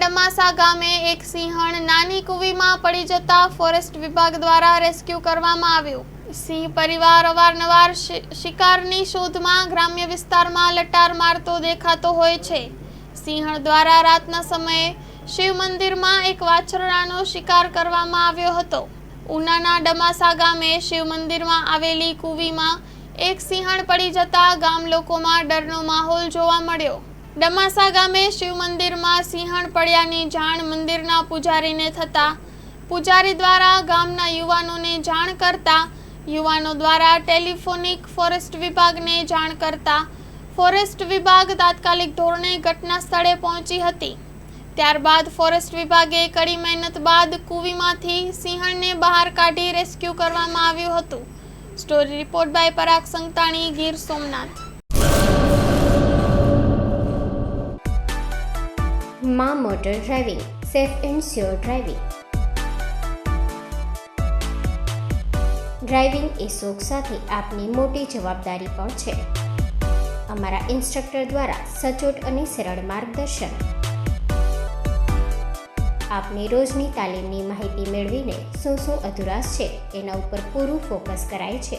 ડમાસા ગામે એક સિંહણ નાની કૂવીમાં પડી જતા ફોરેસ્ટ વિભાગ દ્વારા રેસ્ક્યુ કરવામાં આવ્યું। સિંહ પરિવાર અવારનવાર શિકારની શોધમાં ગ્રામ્ય વિસ્તારમાં લટાર મારતો દેખાતો હોય છે। સિંહણ દ્વારા રાતના સમયે શિવ મંદિરમાં એક વાછરડાનો શિકાર કરવામાં આવ્યો હતો। ઉનાના ડમાસા ગામે શિવ મંદિરમાં આવેલી કૂવીમાં એક સિંહણ પડી જતા ગામ લોકોમાં ડરનો માહોલ જોવા મળ્યો। ડમાસા ગામે શિવ મંદિરમાં સિંહણ પડ્યાની જાણ મંદિરના પૂજારીને થતા પૂજારી દ્વારા ગામના યુવાનોને જાણ કરતા યુવાનો દ્વારા ટેલિફોનિક ફોરેસ્ટ વિભાગને જાણ કરતા ફોરેસ્ટ વિભાગ તાત્કાલિક ધોરણે ઘટના સ્થળે પહોંચી હતી। ત્યારબાદ ફોરેસ્ટ વિભાગે કડી મહેનત બાદ કૂવીમાંથી સિંહણને બહાર કાઢી રેસ્ક્યુ કરવામાં આવ્યું હતું। Story report by Parag Santani, Gir Somnath. માં motor driving, safe and sure driving. Driving એ શોખ સાથે આપની મોટી જવાબદારી પણ છે। અમારા ઇન્સ્ટ્રક્ટર દ્વારા સચોટ અને સરળ માર્ગદર્શન। આપની રોજની તાલીમની માહિતી મેળવીને શું અધુરાશ છે એના ઉપર પૂરું ફોકસ કરાય છે।